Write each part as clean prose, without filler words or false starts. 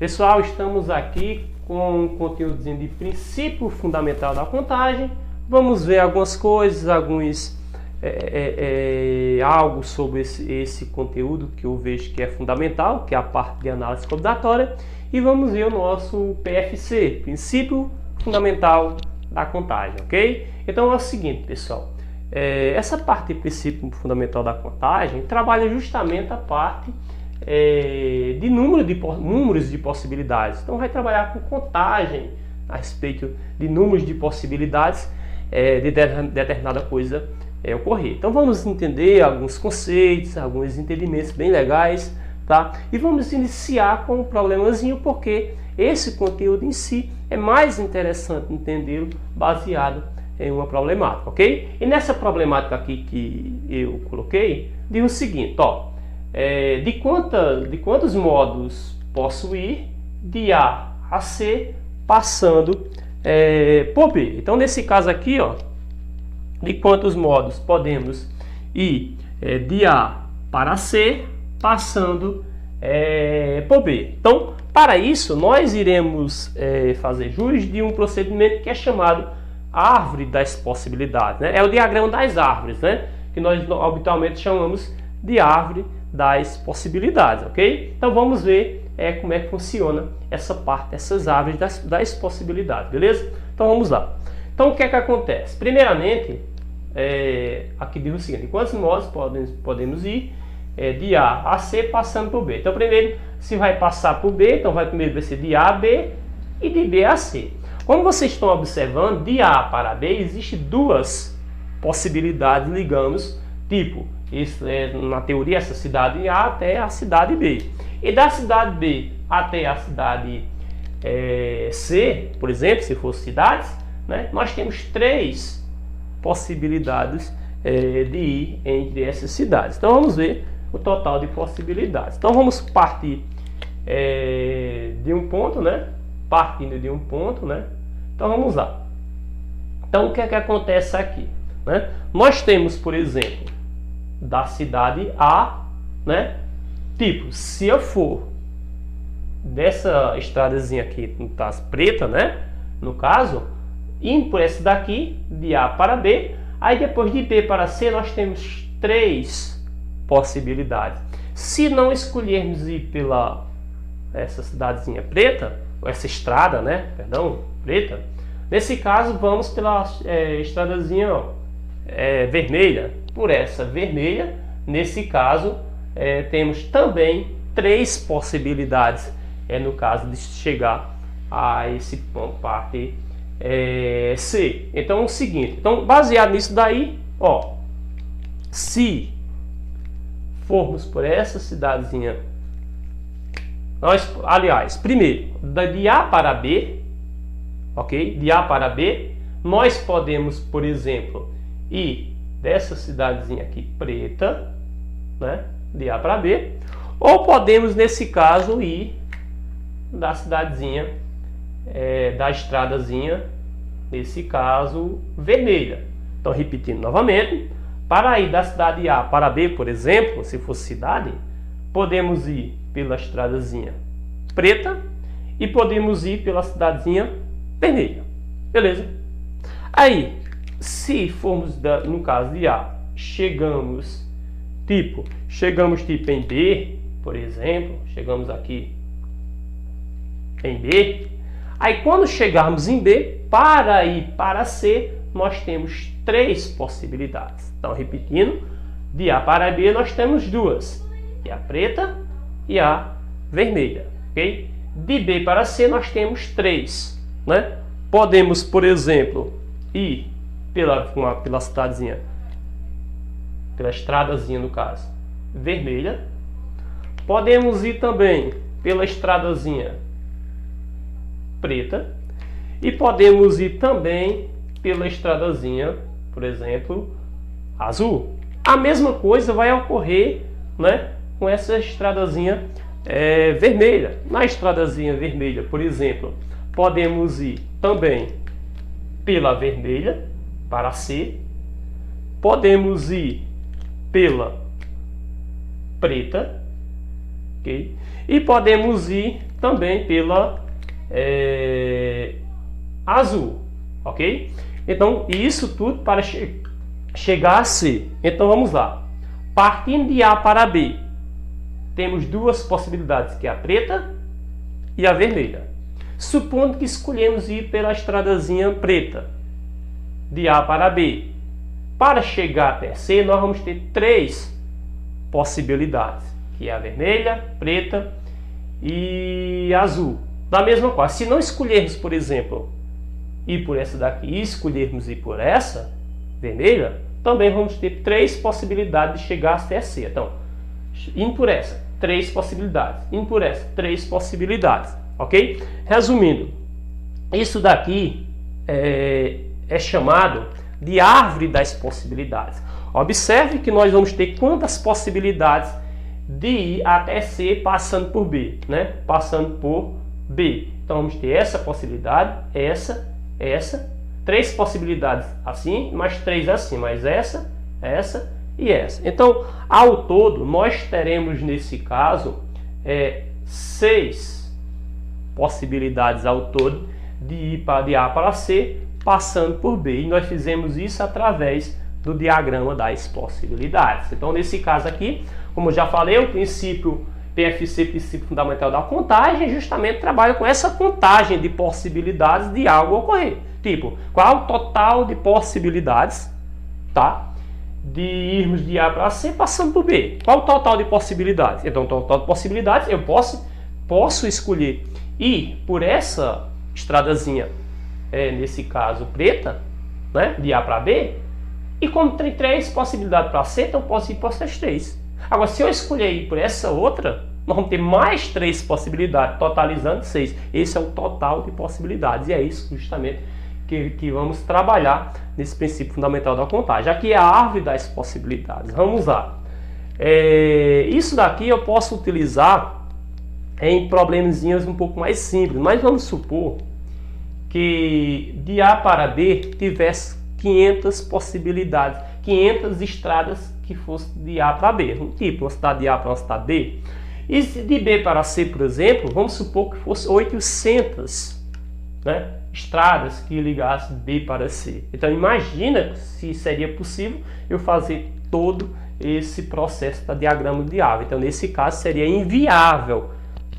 Pessoal, estamos aqui com um conteúdozinho de princípio fundamental da contagem. Vamos ver algumas coisas, algo sobre esse conteúdo que eu vejo que é fundamental, que é a parte de análise combinatória. E vamos ver o nosso PFC, princípio fundamental da contagem, ok? Então é o seguinte, pessoal, essa parte de princípio fundamental da contagem trabalha justamente a parte de números de possibilidades. Então vai trabalhar com contagem a respeito de números de possibilidades de determinada coisa ocorrer. Então vamos entender alguns conceitos, alguns entendimentos bem legais, tá? E vamos iniciar com um problemazinho, porque esse conteúdo em si é mais interessante entendê-lo baseado em uma problemática, ok? E nessa problemática aqui que eu coloquei, diz o seguinte, ó, de quantos modos posso ir de A a C passando por B. Então nesse caso aqui, ó, de quantos modos podemos ir de A para C passando por B. Então, para isso, nós iremos fazer jus de um procedimento que é chamado árvore das possibilidades, né? É o diagrama das árvores, né? Que nós habitualmente chamamos de árvore das possibilidades, ok? Então vamos ver como é que funciona essa parte, essas árvores das possibilidades, beleza? Então vamos lá. Então o que é que acontece? Primeiramente, aqui diz o seguinte: quantos modos podemos ir de A a C passando por B? Então primeiro, se vai passar por B, então vai primeiro ser de A a B e de B a C. Como vocês estão observando, de A para B existe duas possibilidades, digamos, tipo, na teoria, essa cidade A até a cidade B. E da cidade B até a cidade C, por exemplo, se fossem cidades, né, nós temos três possibilidades de ir entre essas cidades. Então vamos ver o total de possibilidades. Então vamos partir de um ponto, né? Partindo de um ponto, né? Então vamos lá. Então o que é que acontece aqui, né? Nós temos, por exemplo, da cidade A, né? Tipo, se eu for dessa estradazinha aqui, no caso preta, né? No caso, indo por essa daqui, de A para B, aí depois de B para C nós temos três possibilidades. Se não escolhermos ir pela essa cidadezinha preta, ou essa estrada, né? Perdão, preta. Nesse caso vamos pela estradazinha, ó, vermelha. Por essa vermelha, nesse caso, temos também três possibilidades, no caso de chegar a esse ponto, parte C. Então é o seguinte, então baseado nisso daí, ó, se formos por essa cidadezinha, aliás, primeiro, de A para B, ok? De A para B, nós podemos, por exemplo, ir dessa cidadezinha aqui preta, né? De A para B, ou podemos, nesse caso, ir da cidadezinha, da estradazinha, nesse caso, vermelha. Então, repetindo novamente, para ir da cidade A para B, por exemplo, se fosse cidade, podemos ir pela estradazinha preta e podemos ir pela cidadezinha vermelha. Beleza? Aí, se formos, no caso de A, chegamos tipo em B, por exemplo, chegamos aqui em B, aí quando chegarmos em B, para ir para C, nós temos três possibilidades. Então, repetindo, de A para B nós temos duas, a preta e a vermelha, ok? De B para C nós temos três, né? Podemos, por exemplo, ir pela cidadezinha, pela estradazinha, no caso, vermelha. Podemos ir também pela estradazinha preta e podemos ir também pela estradazinha, por exemplo, azul. A mesma coisa vai ocorrer, né, com essa estradazinha vermelha. Na estradazinha vermelha, por exemplo, podemos ir também pela vermelha para C, podemos ir pela preta ok? E podemos ir também pela azul, ok? Então, isso tudo para chegar a C. Então, vamos lá. Partindo de A para B, temos duas possibilidades, que é a preta e a vermelha. Supondo que escolhemos ir pela estradazinha preta, de A para B. Para chegar até C, nós vamos ter três possibilidades, que é a vermelha, preta e azul. Da mesma forma, se não escolhermos, por exemplo, ir por essa daqui e escolhermos ir por essa, vermelha, também vamos ter três possibilidades de chegar até C. Então, indo por essa, três possibilidades. Indo por essa, três possibilidades. Ok? Resumindo, isso daqui é chamado de árvore das possibilidades. Observe que nós vamos ter quantas possibilidades de ir até C passando por B, né? Passando por B. Então vamos ter essa possibilidade, essa, três possibilidades assim, mais três assim, mais essa e essa. Então, ao todo, nós teremos nesse caso 6 possibilidades ao todo de ir de A para C, passando por B. E nós fizemos isso através do diagrama das possibilidades. Então, nesse caso aqui, como eu já falei, o princípio PFC, princípio fundamental da contagem, justamente trabalha com essa contagem de possibilidades de algo ocorrer. Tipo, qual o total de possibilidades, tá, de irmos de A para C passando por B? Qual o total de possibilidades? Então, o total de possibilidades, eu posso escolher ir por essa estradazinha, nesse caso preta, né, de A para B, e como tem três possibilidades para C, então eu posso ir por essas três. Agora, se eu escolher ir por essa outra, nós vamos ter mais três possibilidades, totalizando 6. Esse é o total de possibilidades, e é isso justamente que vamos trabalhar nesse princípio fundamental da contagem. Aqui é a árvore das possibilidades. Vamos lá. Isso daqui eu posso utilizar em probleminhas um pouco mais simples, mas vamos supor que de A para B tivesse 500 possibilidades, 500 estradas que fosse de A para B, tipo uma cidade de A para uma cidade B. E de B para C, por exemplo, vamos supor que fosse 800, né, estradas que ligassem B para C. Então imagina se seria possível eu fazer todo esse processo da diagrama de árvore. Então nesse caso seria inviável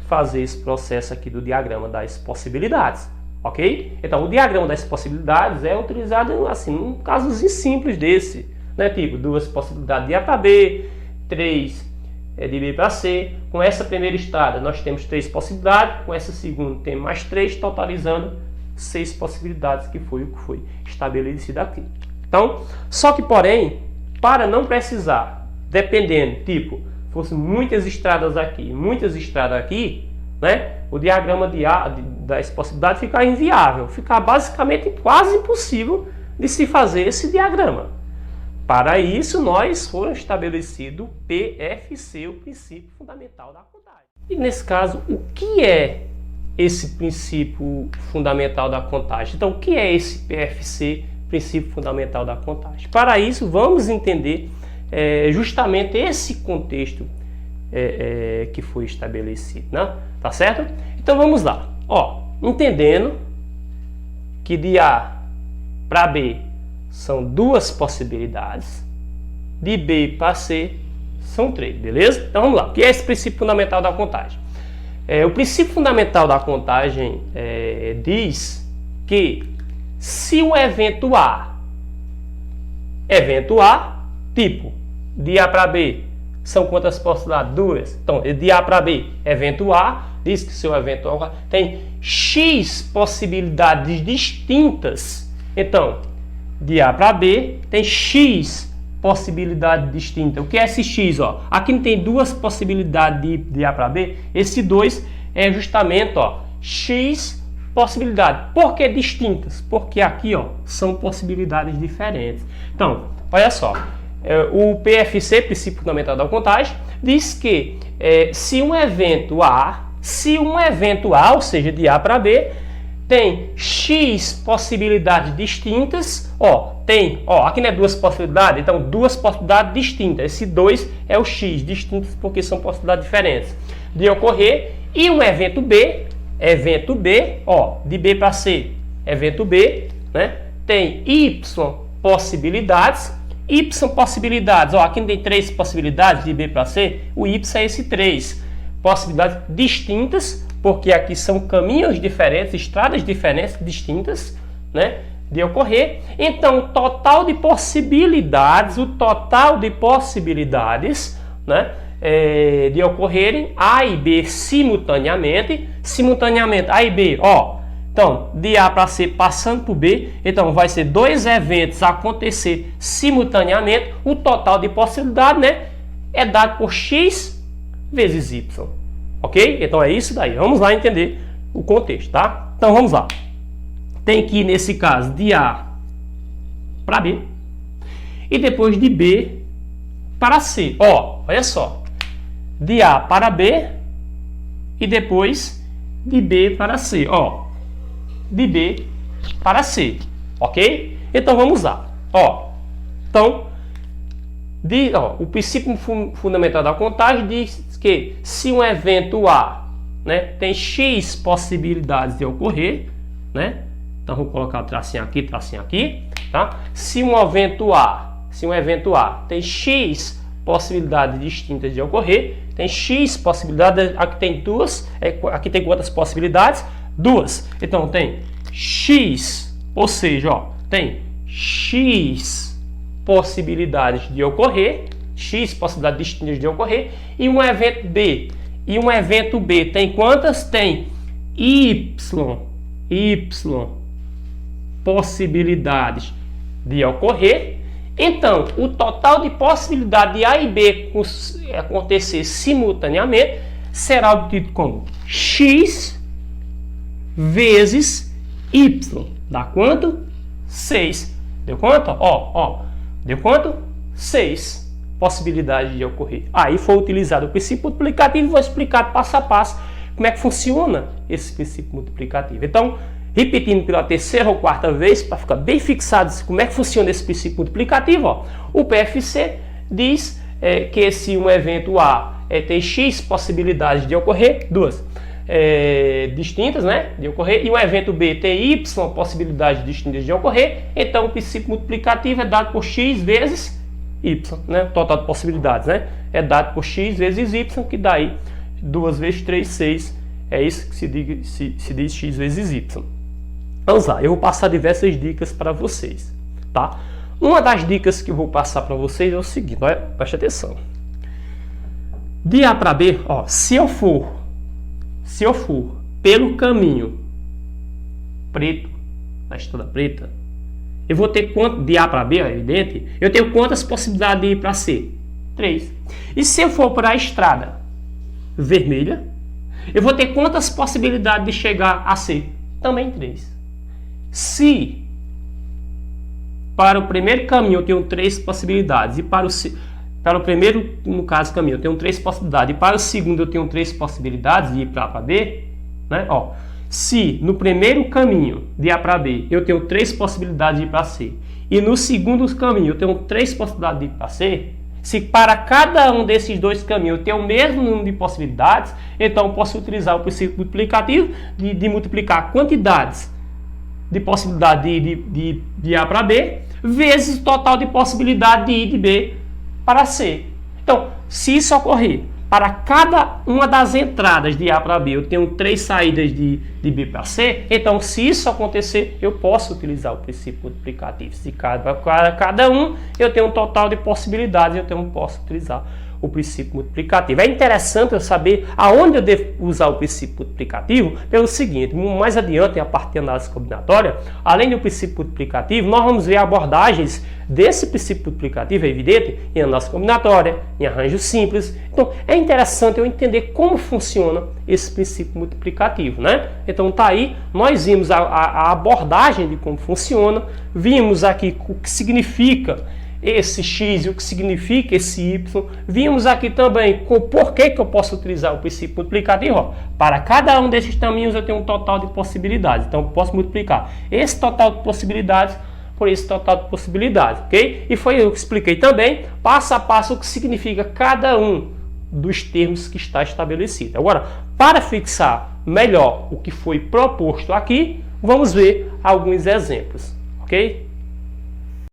fazer esse processo aqui do diagrama das possibilidades. Ok? Então o diagrama das possibilidades é utilizado assim, num caso simples desse, né? Tipo, duas possibilidades de A para B, 3 de B para C. Com essa primeira estrada nós temos 3 possibilidades, com essa segunda tem mais 3, totalizando 6 possibilidades, que foi o que foi estabelecido aqui. Então, só que porém, para não precisar, dependendo, tipo, fosse muitas estradas aqui, né? O diagrama das possibilidades ficar inviável, ficar basicamente quase impossível de se fazer esse diagrama. Para isso, nós foi estabelecido o PFC, o princípio fundamental da contagem. E nesse caso, o que é esse princípio fundamental da contagem? Então, o que é esse PFC, princípio fundamental da contagem? Para isso, vamos entender justamente esse contexto que foi estabelecido, né? Tá certo? Então vamos lá. Ó, entendendo que de A para B são 2 possibilidades, de B para C são 3, beleza? Então vamos lá. O que é esse princípio fundamental da contagem? O princípio fundamental da contagem diz que se o evento A, tipo, de A para B, são quantas possibilidades? 2. Então, de A para B, evento A, diz que seu evento A tem X possibilidades distintas. Então, de A para B, tem X possibilidades distintas. O que é esse X? Ó? Aqui não tem 2 possibilidades de A para B. Esse 2 é justamente, ó, X possibilidades. Por que distintas? Porque aqui, ó, são possibilidades diferentes. Então, olha só. O PFC, princípio fundamental da contagem, diz que se um evento A, ou seja, de A para B, tem X possibilidades distintas, aqui não é 2 possibilidades, então 2 possibilidades distintas. Esse 2 é o X, distintas porque são possibilidades diferentes. de ocorrer, e um evento B, ó, de B para C, evento B, né, tem Y possibilidades, ó, aqui não tem 3 possibilidades de B para C, o Y é esse 3, possibilidades distintas, porque aqui são caminhos diferentes, estradas diferentes, distintas, né, de ocorrer. Então, o total de possibilidades, né, de ocorrerem A e B simultaneamente, A e B, ó, então, de A para C passando por B, então vai ser 2 eventos acontecer simultaneamente, o total de possibilidade, né, é dado por X vezes Y, ok? Então é isso daí, vamos lá entender o contexto, tá? Então vamos lá, tem que ir nesse caso de A para B, e depois de B para C, ó, olha só, de A para B, e depois de B para C, ó, de B para C, ok? Então vamos lá, ó, então, o princípio fundamental da contagem diz que se um evento A, né, tem X possibilidades de ocorrer, né, então vou colocar o tracinho aqui, tá? Se um evento A tem X possibilidades distintas de ocorrer, tem X possibilidades, aqui tem duas, aqui tem quantas possibilidades? 2. Então tem X, ou seja, ó, tem X possibilidades de ocorrer, X possibilidades distintas de ocorrer, e um evento B. E um evento B tem quantas? Tem Y possibilidades de ocorrer. Então, o total de possibilidade de A e B acontecer simultaneamente será obtido como X vezes Y. Dá quanto? 6. Deu quanto? Ó, deu quanto? 6 possibilidades de ocorrer. Aí foi utilizado o princípio multiplicativo e vou explicar passo a passo como é que funciona esse princípio multiplicativo. Então, repetindo pela terceira ou quarta vez, para ficar bem fixado como é que funciona esse princípio multiplicativo, ó, o PFC diz que se um evento A tem X possibilidades de ocorrer, 2 distintas, né, de ocorrer, e um evento B tem Y possibilidades distintas de ocorrer, então o princípio multiplicativo é dado por X vezes Y, né, o total de possibilidades, né, é dado por X vezes Y, que dá aí 2 vezes 3, 6, é isso que se diz X vezes Y. Vamos lá, eu vou passar diversas dicas para vocês, tá? Uma das dicas que eu vou passar para vocês é o seguinte, olha, preste atenção. De A para B, ó, se eu for pelo caminho preto, na estrada preta, eu vou ter quanto de A para B, é evidente, eu tenho quantas possibilidades de ir para C? 3. E se eu for para a estrada vermelha, eu vou ter quantas possibilidades de chegar a C? Também 3. Se para o primeiro caminho eu tenho 3 possibilidades e para o primeiro, no caso, caminho eu tenho 3 possibilidades e para o segundo eu tenho 3 possibilidades de ir para A para B, né? Ó, se no primeiro caminho de A para B eu tenho 3 possibilidades de ir para C e no segundo caminho eu tenho 3 possibilidades de ir para C, se para cada um desses 2 caminhos eu tenho o mesmo número de possibilidades, então eu posso utilizar o princípio multiplicativo de multiplicar quantidades de possibilidade de A para B vezes o total de possibilidade de ir de B para C. Então, se isso ocorrer para cada uma das entradas de A para B, eu tenho 3 saídas de B para C, então se isso acontecer, eu posso utilizar o princípio multiplicativo. Se cada um eu tenho um total de possibilidades, eu posso utilizar o princípio multiplicativo. É interessante eu saber aonde eu devo usar o princípio multiplicativo pelo seguinte, mais adiante, a parte de análise combinatória, além do princípio multiplicativo, nós vamos ver abordagens desse princípio multiplicativo, é evidente, em análise combinatória, em arranjo simples. Então, é interessante eu entender como funciona esse princípio multiplicativo, né? Então, tá aí, nós vimos a abordagem de como funciona, vimos aqui o que significa esse X e o que significa esse Y. Vimos aqui também com por que eu posso utilizar o princípio multiplicativo. Ó, para cada um desses caminhos eu tenho um total de possibilidades. Então eu posso multiplicar esse total de possibilidades por esse total de possibilidades, ok? E foi eu que expliquei também, passo a passo, o que significa cada um dos termos que está estabelecido. Agora, para fixar melhor o que foi proposto aqui, vamos ver alguns exemplos, ok?